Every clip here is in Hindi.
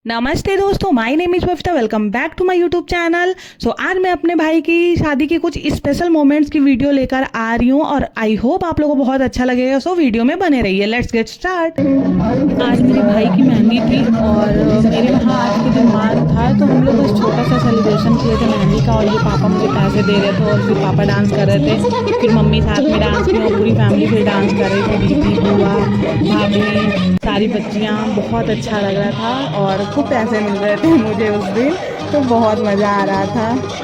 नमस्ते दोस्तों, माय नेम इज बफता। Welcome back to my YouTube channel. आज मैं अपने भाई की शादी की कुछ स्पेशल मोमेंट्स की वीडियो लेकर आ रही हूँ और आई होप आप लोगों को बहुत अच्छा लगेगा। सो वीडियो में बने रहिए। Let's get start. आज मेरे भाई की मेहंदी थी और मेरे वहाँ आज के दिन मान था, तो हम लोग बस छोटा सा सेलिब्रेशन किए थे मेहंदी का। और ये पापा मुझे पैसे दे रहे थे और फिर पापा डांस कर रहे थे, फिर मम्मी साथ में डांस की और पूरी फैमिली फिर डांस कर रही थी। दीदी, बुआ, भाभी, सारी बच्चियाँ। बहुत अच्छा लग रहा था और खूब पैसे मिल रहे थे मुझे उस दिन, तो बहुत मज़ा आ रहा था।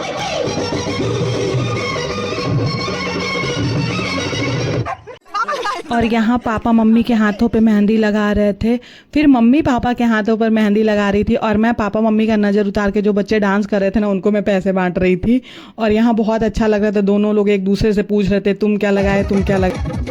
और यहाँ पापा मम्मी के हाथों पे मेहंदी लगा रहे थे, फिर मम्मी पापा के हाथों पर मेहंदी लगा रही थी और मैं पापा मम्मी का नज़र उतार के जो बच्चे डांस कर रहे थे ना, उनको मैं पैसे बांट रही थी। और यहाँ बहुत अच्छा लग रहा था। दोनों लोग एक दूसरे से पूछ रहे थे, तुम क्या लगाए, तुम क्या लगाए।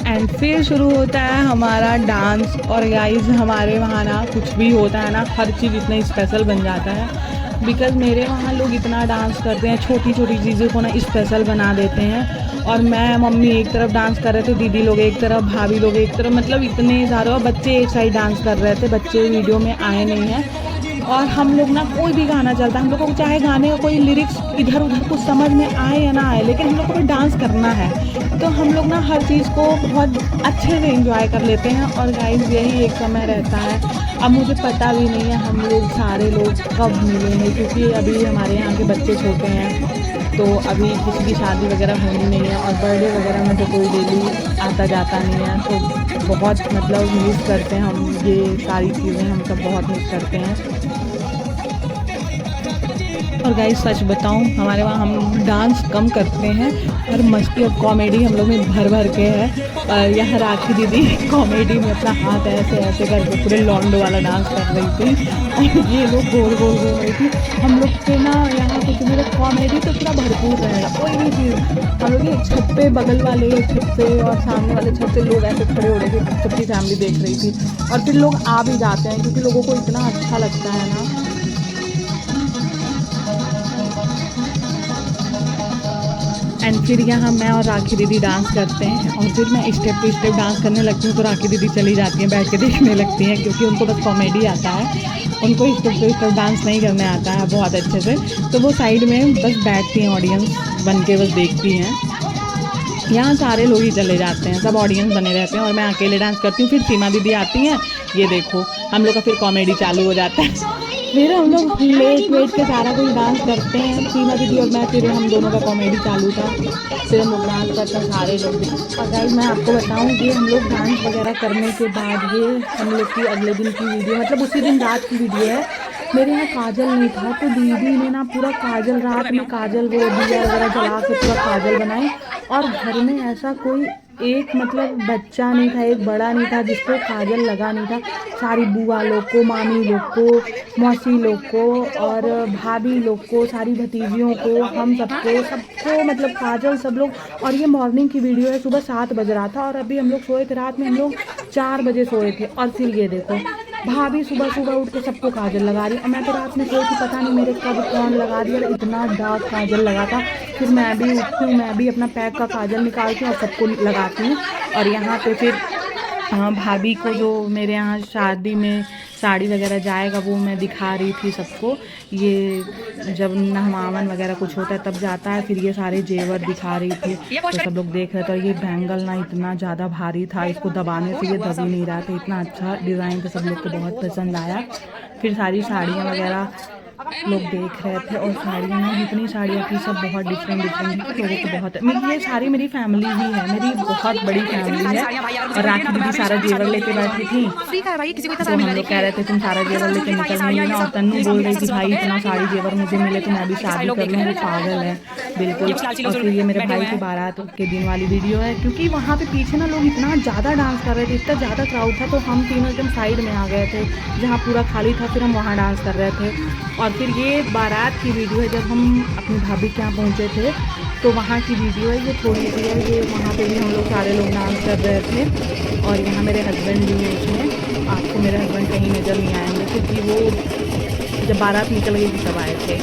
एंड फिर शुरू होता है हमारा डांस। और गाइस, हमारे वहाँ ना कुछ भी होता है ना, हर चीज़ इतना स्पेशल बन जाता है। बिकॉज़ मेरे वहाँ लोग इतना डांस करते हैं, छोटी छोटी चीज़ों को ना स्पेशल बना देते हैं। और मैं मम्मी एक तरफ डांस कर रहे थे, दीदी लोग एक तरफ, भाभी लोग एक तरफ, मतलब इतने सारे। और बच्चे एक साइड डांस कर रहे थे। बच्चे वीडियो में आए नहीं हैं। और हम लोग ना कोई भी गाना चलता है, हम लोग को चाहे गाने का कोई लिरिक्स इधर उधर कुछ समझ में आए या ना आए, लेकिन हम लोग को भी डांस करना है। तो हम लोग ना हर चीज़ को बहुत अच्छे से एंजॉय कर लेते हैं। और गाइस, यही एक समय रहता है। अब मुझे पता भी नहीं है हम लोग सारे लोग कब मिलेंगे, क्योंकि अभी हमारे यहाँ के बच्चे छोटे हैं, तो अभी किसी की शादी वगैरह होनी नहीं है। और बर्थडे वगैरह में तो कोई डेली आता जाता नहीं है, तो बहुत मतलब मिस करते हैं हम। ये सारी चीज़ें हम सब बहुत मिस करते हैं। और गाइस, सच बताऊं, हमारे वहाँ हम डांस कम करते हैं और मस्ती और कॉमेडी हम लोग में भर भर के है। यहाँ राखी दीदी कॉमेडी में अपना हाथ ऐसे ऐसे करके पूरे लॉन्डो वाला डांस कर रही थी और ये लोग गोल गोल घूम रही थी। हम लोग के ना यहाँ कुछ मेरे कॉमेडी तो पूरा भरपूर रहेगा। कोई भी चीज़ हम लोग ये छत पे, बगल वाले छत पे और सामने वाले छत पे लोग ऐसे खड़े हो रहे थे, सबकी फैमिली देख रही थी। और फिर लोग आ भी जाते हैं क्योंकि लोगों को इतना अच्छा लगता है ना। एंड फिर यहाँ मैं और राखी दीदी डांस करते हैं और फिर मैं स्टेप टू स्टेप डांस करने लगती हूँ, तो राखी दीदी चली जाती हैं, बैठ के देखने लगती हैं, क्योंकि उनको बस कॉमेडी आता है। उनको स्टेप टू स्टेप डांस नहीं करने आता है बहुत अच्छे से, तो वो साइड में बस बैठती हैं, ऑडियंस बन के बस देखती हैं। यहाँ सारे लोग ही चले जाते हैं, सब ऑडियंस बने रहते हैं और मैं अकेले डांस करती हूँ। फिर सीमा दीदी आती हैं, ये देखो हम लोग का फिर कॉमेडी चालू हो जाता है। फिर हम लोग लेट वेट के सारा कुछ डांस करते हैं, सीमा दीदी और मैं। फिर हम दोनों का कॉमेडी चालू था, फिर हम लोग डांस करते हैं सारे लोग। और गाइस, मैं आपको बताऊं कि हम लोग डांस वगैरह करने के बाद ये हम लोग की अगले दिन की वीडियो, मतलब उसी दिन रात की वीडियो है। मेरे यहाँ काजल नहीं था, तो दीदी ने ना पूरा काजल, रात में काजल वो दिया वगैरह जला के पूरा काजल बनाई। और घर में ऐसा कोई एक मतलब बच्चा नहीं था, एक बड़ा नहीं था जिसको काजल लगा नहीं था। सारी बुआ लोग को, मामी लोग को, मौसी लोग को और भाभी लोग को, सारी भतीजियों को, हम सबको सबको मतलब काजल सब लोग। और ये मॉर्निंग की वीडियो है, सुबह 7 बज रहा था और अभी हम लोग सोए थे। रात में हम लोग 4 बजे सोए थे। और फिर ये देखो, भाभी सुबह सुबह उठ के सबको काजल लगा रही। और मैं तो रात में सोई थी, पता नहीं मेरे कब कौन लगा दिया, इतना डार्क काजल लगा था। फिर मैं भी उठती हूँ, मैं भी अपना पैक का काजल निकालती हूँ और सबको लगाती हूँ। और यहाँ पे फिर भाभी को जो मेरे यहाँ शादी में साड़ी वगैरह जाएगा, वो मैं दिखा रही थी सबको। ये जब नहवावन वगैरह कुछ होता है तब जाता है। फिर ये सारे जेवर दिखा रही थी, तो सब लोग देख रहे थे। और ये बैंगल ना इतना ज़्यादा भारी था, इसको दबाने से ये दब ही नहीं रहा था। इतना अच्छा डिज़ाइन था, सब लोग को बहुत पसंद आया। फिर सारी साड़ियाँ वगैरह लोग देख रहे थे। और साड़ियाँ ना, जितनी साड़ियाँ थी सब बहुत डिफरेंट डिफरेंट लोगों को बहुत। ये सारी मेरी फैमिली ही है, मेरी बहुत बड़ी फैमिली है। और राखी दीदी सारा जेवर लेके बैठी थी, तो हम लोग कह रहे थे तुम सारा जेवर लेके निकल रही ना। और तन्नू बोल रही थी भाई इतना साड़ी जेवर मुझे मिले तो मैं भी शादी कर लूँ, वो पागल है बिल्कुल। और फिर ये मेरे भाई की बारात के दिन वाली वीडियो है, क्योंकि वहाँ पे पीछे ना लोग इतना ज़्यादा डांस कर रहे थे, इतना ज़्यादा क्राउड था, तो हम तीनों एकदम साइड में आ गए थे जहाँ पूरा खाली था। फिर हम वहाँ डांस कर रहे थे। और फिर ये बारात की वीडियो है, जब हम अपनी भाभी के यहाँ पहुँचे थे तो वहाँ की वीडियो है। ये थोड़ी सी है, ये वहाँ पे भी हम लोग सारे लोग डांस कर रहे थे। और यहाँ मेरे हस्बैंड भी हैं इसमें। आपको मेरे हस्बैंड कहीं नज़र नहीं आएंगे, क्योंकि वो जब बारात निकल गई थी तब आए थे।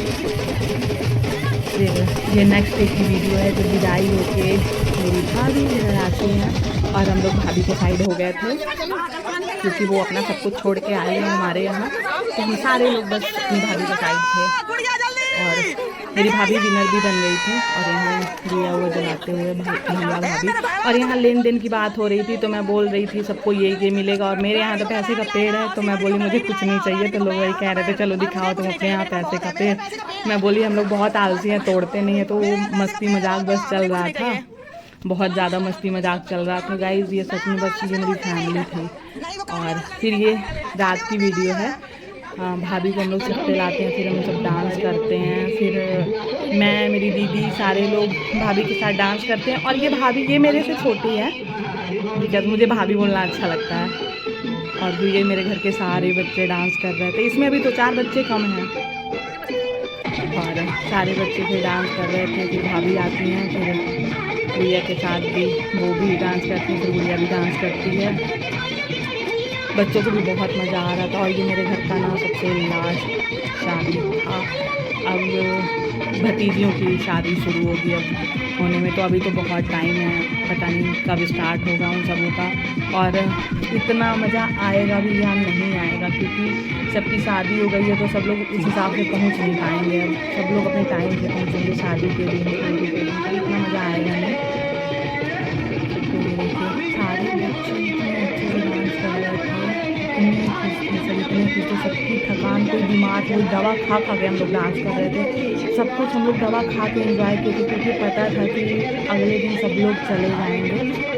ये नेक्स्ट डे की वीडियो है, जब विदाई होके मेरी भाभी राशि हैं और हम लोग भाभी के साइड हो गए थे। क्योंकि वो अपना सब कुछ छोड़ के आए हैं हमारे यहाँ। तो हम सारे लोग बस अपनी भाभी के साइड थे और मेरी भाभी विनर भी बन गई थी। और यहाँ दिया हुआ जलाते हुए भैया भाभी, और यहाँ लेन देन की बात हो रही थी। तो मैं बोल रही थी सबको ये मिलेगा, और मेरे यहाँ तो पैसे का पेड़ है। तो मैं बोली मुझे कुछ नहीं चाहिए। तो लोग वही कह रहे थे चलो दिखाओ तुम अपने यहाँ पैसे का पेड़। मैं बोली हम लोग बहुत आलसी हैं, तोड़ते नहीं है। तो वो मस्ती मजाक बस चल रहा था, बहुत ज़्यादा मस्ती मजाक चल रहा था गाइज़। ये सच में बस ये मेरी फैमिली थी। और फिर ये रात की वीडियो है। भाभी को हम लोग छत पे लाते हैं, फिर हम सब डांस करते हैं। फिर मैं, मेरी दीदी, सारे लोग भाभी के साथ डांस करते हैं। और ये भाभी ये मेरे से छोटी है, बिकॉज मुझे भाभी बोलना अच्छा लगता है। और फिर ये मेरे घर के सारे बच्चे डांस कर रहे थे। इसमें अभी तो 4 बच्चे कम हैं, और सारे बच्चे फिर डांस कर रहे थे। फिर भाभी आती हैं, फिर गुड़िया के साथ भी वो भी डांस करती है, फिर गुड़िया भी डांस करती है। बच्चों को भी बहुत मज़ा आ रहा था। और ये मेरे घर का ना सबसे लास्ट शादी था। अब भतीजियों की शादी शुरू होगी अब होने में, तो अभी तो बहुत टाइम है, पता नहीं कब स्टार्ट होगा उन सबों का। और इतना मज़ा आएगा भी या नहीं आएगा, क्योंकि सबकी शादी हो गई है तो सब लोग उस हिसाब से पहुंच नहीं पाएंगे। अब सब लोग अपने टाइम से पहुंचेंगे शादी के दिन, शादी के दिन, तो इतना मज़ा आएगा नहीं। तो ये देखिए सारे बच्चे इतने अच्छे से डांस कर रहे थे, इतने खुश थे, सबकी थकान, कोई बीमार, कोई दवा खा के हम लोग डांस कर रहे थे। सब कुछ हम लोग दवा खा के एंजॉय किए थे, क्योंकि पता था कि अगले दिन सब लोग चले जाएंगे।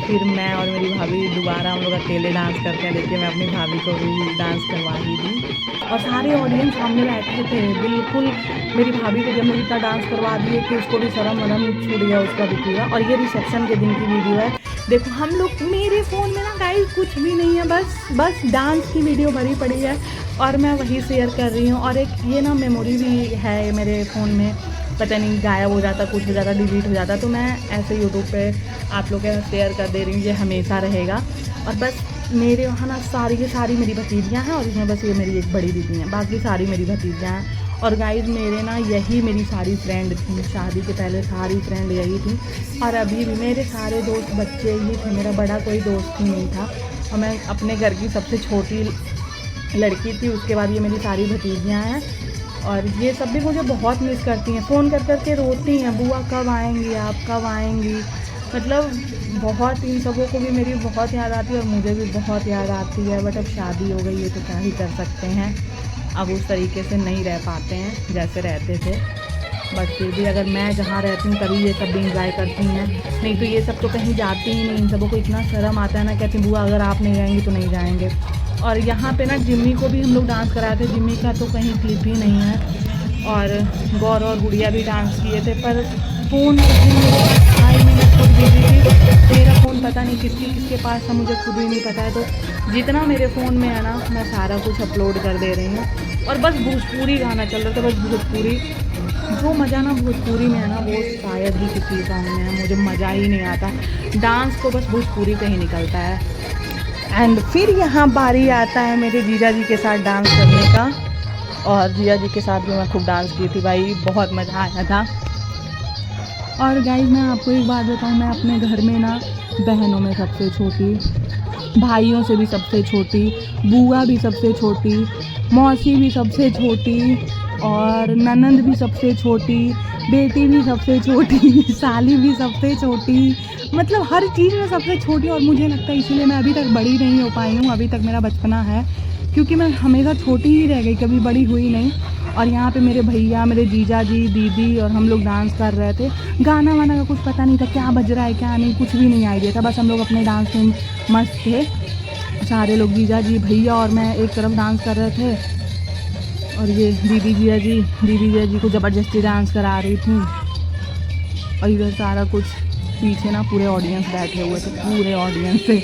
फिर मैं और मेरी भाभी दोबारा हम लोग अकेले डांस करते हैं। देखिए मैं अपनी भाभी को भी डांस करवा ही दी, और सारे ऑडियंस सामने बैठे थे। बिल्कुल मेरी भाभी को जब मैं इतना डांस करवा दिए कि उसको भी शर्म वरम छूट गया उसका भी पूरा। और ये रिसेप्शन के दिन की वीडियो है। देखो हम लोग, मेरे फ़ोन में ना गाइस कुछ भी नहीं है, बस डांस की वीडियो भरी पड़ी है और मैं वही शेयर कर रही हूँ। और एक ये ना मेमोरी भी है मेरे फ़ोन में, पता नहीं गायब हो जाता, कुछ हो जाता, डिलीट हो जाता, तो मैं ऐसे यूट्यूब पे आप लोग के साथ शेयर कर दे रही हूँ। ये हमेशा रहेगा। और बस मेरे वहाँ ना सारी की सारी मेरी भतीजियाँ हैं, और इसमें बस ये मेरी एक बड़ी दीदी हैं, बाकी सारी मेरी भतीजियाँ हैं। और गाइस मेरे ना यही मेरी सारी फ्रेंड थी, शादी के पहले सारी फ्रेंड यही थी, और अभी भी मेरे सारे दोस्त बच्चे ही थे, मेरा बड़ा कोई दोस्त ही नहीं था। और मैं अपने घर की सबसे छोटी लड़की थी। उसके बाद ये मेरी सारी भतीजियाँ हैं, और ये सब भी मुझे बहुत मिस करती हैं, फ़ोन कर के रोती हैं, बुआ कब आएंगी आप, कब आएंगी। मतलब बहुत इन सबों को भी मेरी बहुत याद आती है, और मुझे भी बहुत याद आती है। बट अब शादी हो गई है तो क्या ही कर सकते हैं, अब उस तरीके से नहीं रह पाते हैं जैसे रहते थे। बट फिर भी अगर मैं जहाँ रहती हूँ तभी ये सब भी इंजॉय करती हैं, नहीं तो ये सब तो कहीं जाती ही नहीं। इन सबों को इतना शर्म आता है ना, कहती बुआ अगर आप नहीं जाएंगी तो नहीं जाएंगे। और यहाँ पे ना जिम्मी को भी हम लोग डांस कराए थे, जिम्मी का तो कहीं क्लिप ही नहीं है। और गौर और गुड़िया भी डांस किए थे, पर फ़ोन मेरे पास था ही नहीं, मैं खुद बिजी थी। मेरा फ़ोन पता नहीं किसके पास था, मुझे खुद ही नहीं पता है। तो जितना मेरे फ़ोन में है ना, मैं सारा कुछ अपलोड कर दे रही हूँ। और बस भोजपुरी गाना चल रहा था, बस भोजपुरी। जो मज़ा ना भोजपुरी में है ना, वो शायद ही किसी सॉन्ग में है। मुझे मज़ा ही नहीं आता, डांस को बस भोजपुरी का ही निकलता है। एंड फिर यहाँ बारी आता है मेरे जीजा जी के साथ डांस करने का, और जीजा जी के साथ भी मैं खूब डांस की थी भाई, बहुत मज़ा आया था। और गाइस मैं आपको एक बात बताऊँ, मैं अपने घर में ना बहनों में सबसे छोटी, भाइयों से भी सबसे छोटी, बुआ भी सबसे छोटी, मौसी भी सबसे छोटी, और ननंद भी सबसे छोटी, बेटी भी सबसे छोटी, साली भी सबसे छोटी, मतलब हर चीज़ में सबसे छोटी। और मुझे लगता है इसीलिए मैं अभी तक बड़ी नहीं हो पाई हूँ, अभी तक मेरा बचपना है, क्योंकि मैं हमेशा छोटी ही रह गई, कभी बड़ी हुई नहीं। और यहाँ पे मेरे भैया, मेरे जीजा जी, दीदी और हम लोग डांस कर रहे थे। गाना वाना का कुछ पता नहीं था, क्या बज रहा है क्या नहीं, कुछ भी नहीं आइडिया था। बस हम लोग अपने डांस में मस्त थे, सारे लोग, जीजा जी, भैया और मैं एक तरफ डांस कर रहे थे, और ये दीदी जीजा जी को ज़बरदस्ती डांस करा रही थी। और इधर सारा कुछ पीछे ना पूरे ऑडियंस बैठे हुए थे, पूरे ऑडियंस से,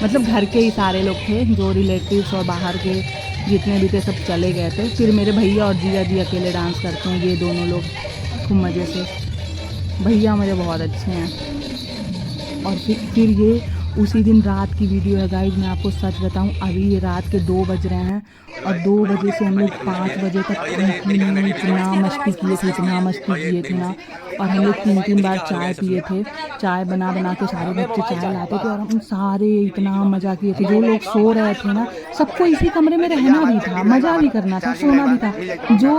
मतलब घर के ही सारे लोग थे, जो रिलेटिव्स और बाहर के जितने भी थे सब चले गए थे। फिर मेरे भैया और जीजा जी अकेले डांस करते हैं, ये दोनों लोग खूब मज़े से। भैया मेरे बहुत अच्छे हैं। और फिर ये उसी दिन रात की वीडियो है गाइस। मैं आपको सच बताऊं, अभी ये रात के 2 बज रहे हैं और 2 बजे से हम लोग 5 बजे तक कंटिन्यू इतना मस्ती किए थे, इतना मस्ती किए थे ना। और हम लोग 3-3 बार चाय पिए थे। चाय बना बना के सारे बच्चे चाय लाते थे और हम सारे इतना मज़ा किए थे। जो लोग सो रहे थे ना, सबको इसी कमरे में रहना भी था, मज़ा भी करना था, सोना भी था। जो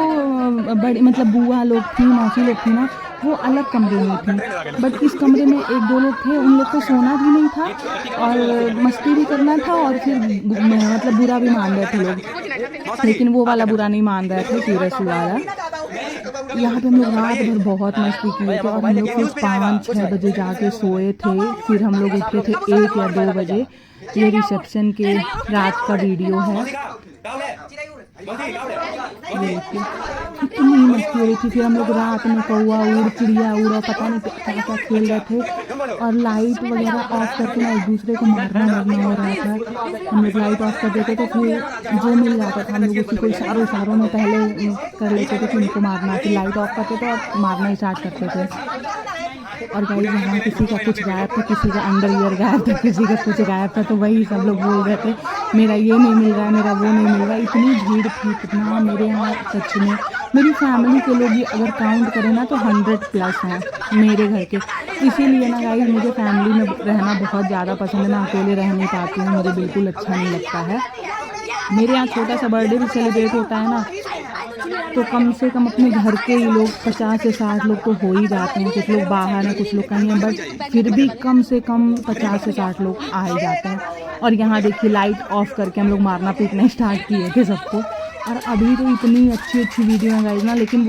बड़ी मतलब बुआ लोग थी, मौसी लोग थी ना, वो अलग कमरे में थी। बट इस कमरे में 1-2 लोग थे, उन लोग को सोना भी नहीं था और मस्ती भी करना था और फिर मतलब बुरा भी मान रहे थे लोग। लेकिन वो वाला बुरा नहीं मान रहे थे, सीरियस वाला। यहाँ पे हम लोग रात भर बहुत मस्ती किए थे और हम लोग फिर 5-6 बजे जाके सोए थे। फिर हम लोग उठे थे 1 या 2 बजे। ये रिसेप्शन के रात का वीडियो है। इतनी मस्ती हो रही थी। फिर हम लोग रात में कौआ उड़, चिड़िया उड़, पता नहीं क्या क्या खेल रहे थे और लाइट वगैरह ऑफ करके ना एक दूसरे को मारना मरना हो रहा था। हम लोग लाइट ऑफ कर देते तो फिर जो मिल जाता था हम लोग उसी को इशारों में पहले कर लेते थे कि उनको मारना। फिर लाइट ऑफ करते थे और मारना स्टार्ट करते थे। और गाइस यहाँ किसी का कुछ गायब था, किसी का अंडरवियर गायब था, किसी का कुछ गायब था। तो वही सब लोग बोल रहे थे मेरा ये नहीं मिल रहा है, मेरा वो नहीं मिल रहा है। इतनी भीड़ थी, कितना मेरे यहाँ सच में मेरी फैमिली के लोग भी अगर काउंट करें ना तो 100+ हैं मेरे घर के। इसीलिए ना गाइस मुझे फैमिली में रहना बहुत ज़्यादा पसंद है। मैं अकेले रह नहीं पाती हूँ, मुझे बिल्कुल अच्छा नहीं लगता है। मेरे यहाँ छोटा सा बर्थडे भी सेलिब्रेट होता है ना, तो कम से कम अपने घर के ही लोग 50 से 60 लोग तो हो ही जाते हैं। कुछ लोग बाहर हैं, कुछ लोग कहीं हैं, बट फिर भी कम से कम 50 से 60 लोग आ ही जाते हैं। और यहाँ देखिए लाइट ऑफ करके हम लोग मारना पीटना स्टार्ट किए थे सबको। और अभी तो इतनी अच्छी वीडियो है गाइस ना, लेकिन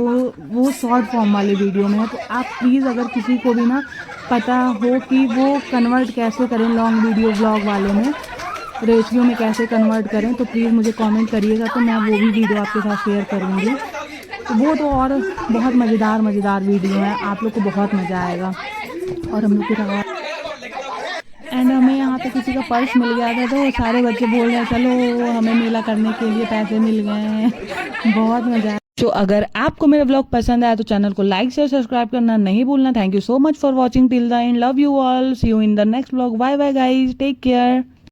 वो शॉर्ट फॉर्म वाले वीडियो में है। तो आप प्लीज़ अगर किसी को भी ना पता हो कि वो कन्वर्ट कैसे करें लॉन्ग वीडियो ब्लॉग वाले में, रेशियो में कैसे कन्वर्ट करें, तो प्लीज़ मुझे कमेंट करिएगा, तो मैं वो भी वीडियो आपके साथ शेयर करूँगी। तो वो तो और बहुत मज़ेदार वीडियो है, आप लोग को बहुत मज़ा आएगा। और हम लोग के रहा एंड हमें यहाँ पे किसी का पर्स मिल गया था, तो सारे बच्चे बोल रहे हैं चलो हमें मेला करने के लिए पैसे मिल गए हैं। बहुत मज़ा आया। तो अगर आपको मेरा व्लॉग पसंद आया तो चैनल को लाइक शेयर सब्सक्राइब करना नहीं भूलना। Thank you so much for watching till the end. Love you all, see you in the next vlog. Bye bye guys, take care.